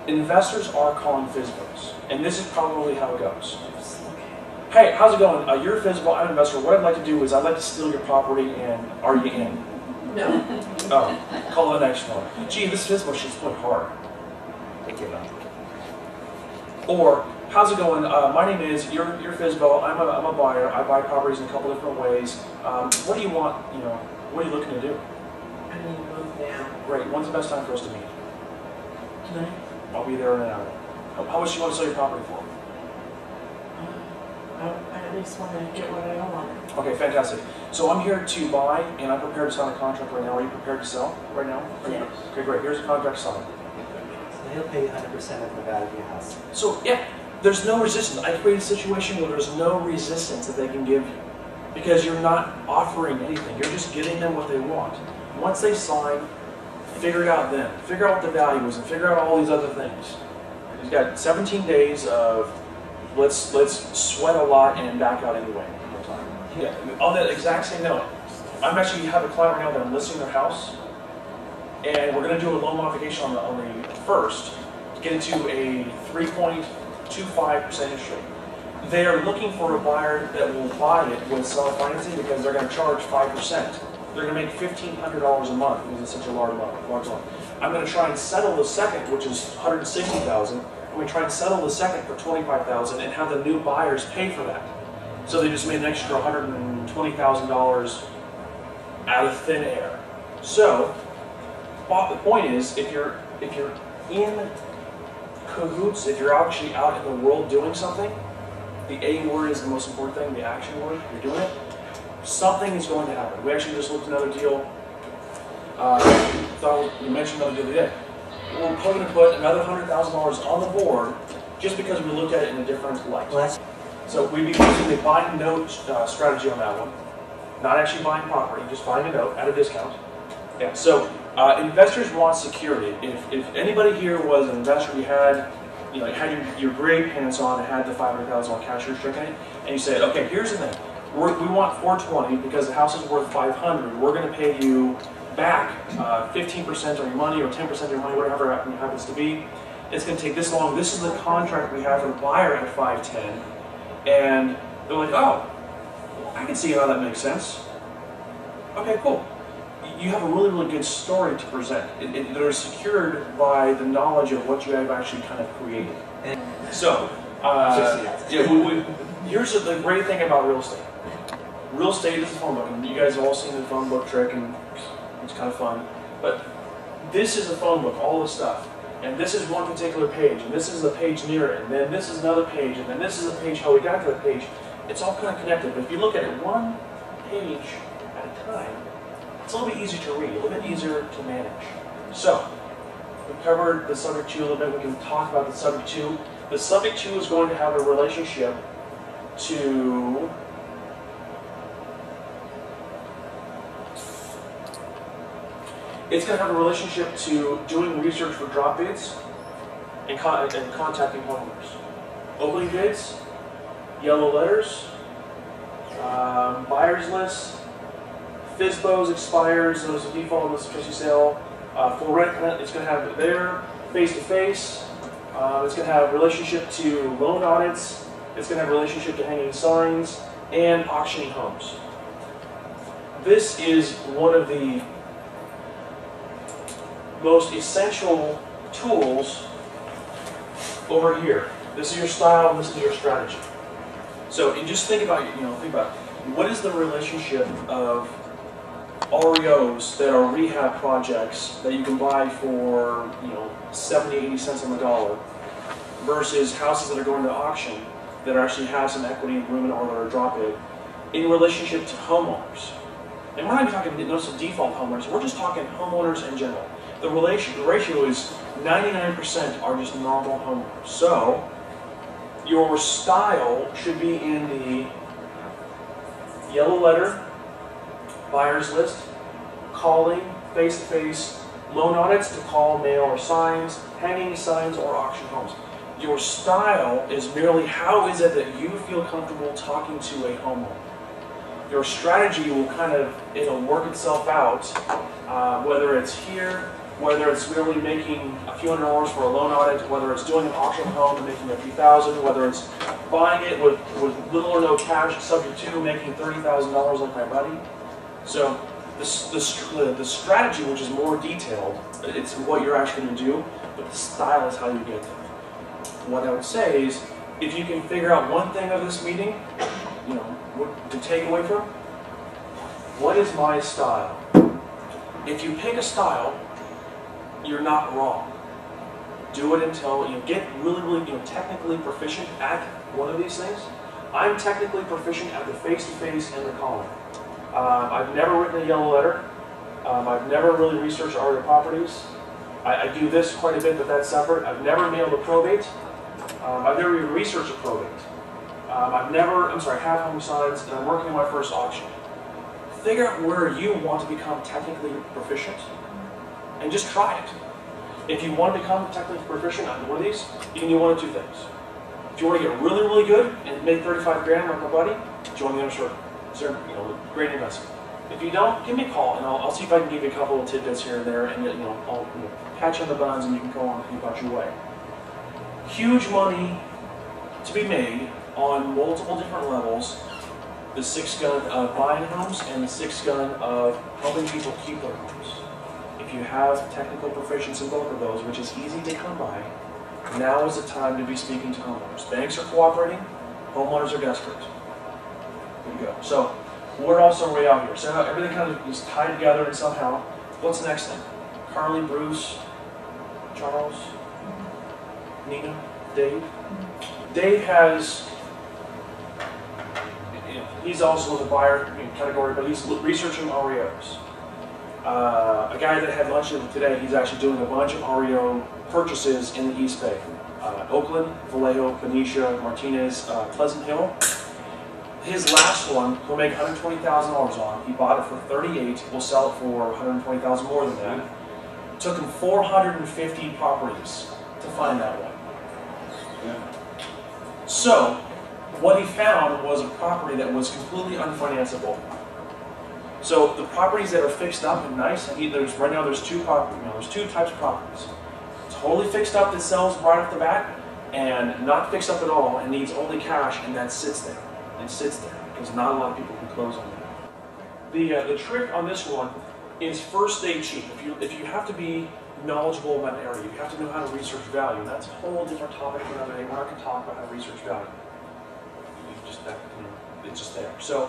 investors are calling FSBOs, and this is probably how it goes. Hey, how's it going? You're a FSBO, I'm an investor. What I'd like to do is I'd like to steal your property, and are you in? No. Oh, call the next one. Gee, this FSBO, she's playing hard. I give up. Or, how's it going? My name is, you're FSBO, I'm a buyer. I buy properties in a couple different ways. What do you want, what are you looking to do? I need to move now. Great, when's the best time for us to meet? Tonight? I'll be there in an hour. How much do you want to sell your property for? I at least want to get what I want. Okay, fantastic. So I'm here to buy, and I'm prepared to sign a contract right now. Are you prepared to sell right now? Yes. Okay, great. Here's a contract signed. So he'll pay you 100% of the value of your house. So yeah, there's no resistance. I create a situation where there's no resistance that they can give you, because you're not offering anything. You're just giving them what they want. Once they sign, figure it out then. Figure out what the value is, and figure out all these other things. You've got 17 days of let's sweat a lot and back out anyway. Yeah. On that exact same note, I'm actually have a client right now that I'm listing their house, and we're going to do a loan modification on the first to get it to a 3.25% interest rate. They are looking for a buyer that will buy it with seller financing because they're going to charge 5%. They're going to make $1,500 a month because it's such a large loan. I'm going to try and settle the second, which is $160,000. I'm going to try and settle the second for $25,000 and have the new buyers pay for that. So they just made an extra $120,000 out of thin air. So the point is, if you're in cahoots, if you're actually out in the world doing something, the A word is the most important thing, the action word. You're doing it. Something is going to happen. We actually just looked at another deal. Thought we mentioned another deal today. We're going to put another $100,000 on the board just because we looked at it in a different light. So we'd be using a buy and note strategy on that one. Not actually buying property, just buying a note at a discount. Yeah. So investors want security. If anybody here was an investor, you had your gray pants on and had the $500,000 cash restriction, and you said, okay, here's the thing. We want $420 because the house is worth $500. We're going to pay you back 15% of your money or 10% of your money, whatever it happens to be. It's going to take this long. This is the contract we have for the buyer at $510. And they're like, oh, I can see how that makes sense. Okay, cool. You have a really, really good story to present. They're secured by the knowledge of what you have actually kind of created. So, here's the great thing about real estate. Real estate is a phone book, and you guys have all seen the phone book trick, and it's kind of fun. But this is a phone book, all this stuff. And this is one particular page, and this is the page near it, and then this is another page, and then this is a page how we got to that page. It's all kind of connected, but if you look at it one page at a time, it's a little bit easier to read, a little bit easier to manage. So, we covered the subject 2 a little bit. We can talk about the subject 2. The subject 2 is going to have a relationship to doing research for drop bids and contacting homeowners. Opening bids, yellow letters, buyer's list, FSBOs, expires, those are default on the special sale. For rent, it's going to have there, face-to-face. It's going to have relationship to loan audits. It's going to have relationship to hanging signs and auctioning homes. This is one of the most essential tools over here. This is your style, and this is your strategy. So you just think about what is the relationship of REOs that are rehab projects that you can buy for 70, 80 cents on the dollar versus houses that are going to auction that actually have some equity room or that are drop it in relationship to homeowners. And we're not even talking notice of default homeowners, we're just talking homeowners in general. The ratio is 99% are just normal homeowners. So your style should be in the yellow letter, buyer's list, calling, face-to-face, loan audits to call, mail, or signs, hanging signs, or auction homes. Your style is merely how is it that you feel comfortable talking to a homeowner. Your strategy will it'll work itself out, whether it's here, whether it's merely making a few $100 for a loan on it, whether it's doing an auction home and making a few thousand, whether it's buying it with little or no cash, subject to making $30,000 like my buddy. So the strategy, which is more detailed, it's what you're actually going to do, but the style is how you get there. What I would say is, if you can figure out one thing of this meeting, you know, what to take away from, what is my style? If you pick a style, you're not wrong. Do it until you get really, technically proficient at one of these things. I'm technically proficient at the face-to-face and the calling. I've never written a yellow letter. I've never really researched ARIA properties. I do this quite a bit, but that's separate. I've never mailed a probate. I've never even researched a probate. I have homicides, and I'm working on my first auction. Figure out where you want to become technically proficient, and just try it. If you want to become technically proficient on one of these, you can do one of two things. If you want to get really good and make 35 grand like my buddy, join the inner circle. It's a great investment. If you don't, give me a call, and I'll see if I can give you a couple of tidbits here and there, and I'll patch on the buns, and you can go on about your way. Huge money to be made on multiple different levels. The 6 gun of buying homes and the 6 gun of helping people keep their homes. If you have technical proficiency in both of those, which is easy to come by, now is the time to be speaking to homeowners. Banks are cooperating, homeowners are desperate. There you go. So we're also way out here. So everything kind of is tied together and somehow. What's the next thing? Carly, Bruce, Charles, Nina, Dave. Dave has, he's also in the buyer category, but he's researching REOs. A guy that had lunch with today, he's actually doing a bunch of REO purchases in the East Bay. Oakland, Vallejo, Benicia, Martinez, Pleasant Hill. His last one, he'll make $120,000 on. He bought it for $38,000. We'll sell it for $120,000 more than that. It took him 450 properties to find that one. So, what he found was a property that was completely unfinanceable. So the properties that are fixed up and nice, right now there's two types of properties. Totally fixed up that sells right off the bat, and not fixed up at all and needs only cash, and that sits there. It sits there because not a lot of people can close on that. The trick on this one is first day cheap. If you have to be knowledgeable about an area, you have to know how to research value. That's a whole different topic for another day. We're not going to talk about how to research value. It's just there. So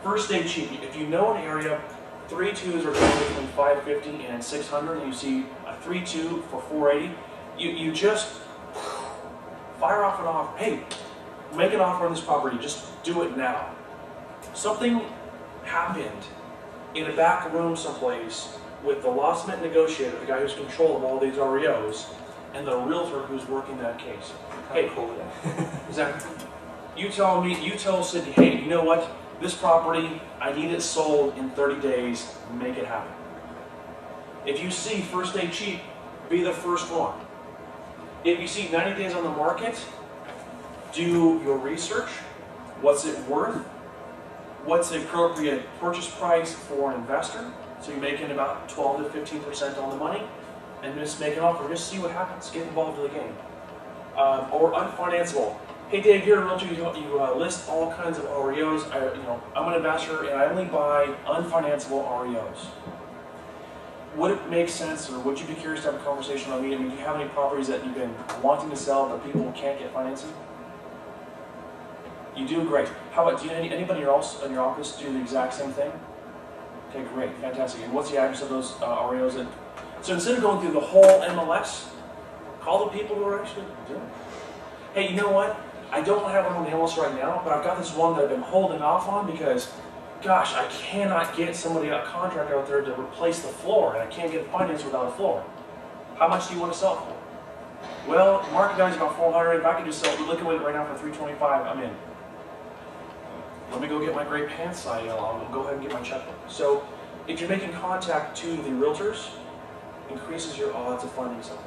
first day cheap. If you know an area, 3.2s are going between 550 and 600, and you see a 3.2 for 480, you just fire off an offer. Hey, make an offer on this property. Just do it now. Something happened in a back room someplace with the loss amount negotiator, the guy who's in control of all these REOs, and the realtor who's working that case. Hey, cool. Exactly. You tell Sydney, hey, you know what? This property, I need it sold in 30 days, make it happen. If you see first day cheap, be the first one. If you see 90 days on the market, do your research. What's it worth? What's the appropriate purchase price for an investor? So you're making about 12 to 15% on the money, and just make an offer. Just see what happens. Get involved in the game. Or unfinanceable. Hey Dave, you're a realtor. You list all kinds of REOs. I'm an investor, and I only buy unfinanceable REOs. Would it make sense, or would you be curious to have a conversation on me? Do you have any properties that you've been wanting to sell but people can't get financing? You do? Great. How about, anybody else in your office do the exact same thing? Okay, great, fantastic. And what's the address of those REOs? So instead of going through the whole MLS, call the people who are actually doing it. Hey, you know what? I don't have one on the MLS right now, but I've got this one that I've been holding off on because, gosh, I cannot get somebody, a contractor out there to replace the floor, and I can't get finance without a floor. How much do you want to sell it for? Well, market value is about 400. If I could just sell it, look at it right now for 325, I'm in. Let me go get my gray pants. I'll go ahead and get my checkbook. So, if you're making contact to the realtors, increases your odds of finding something.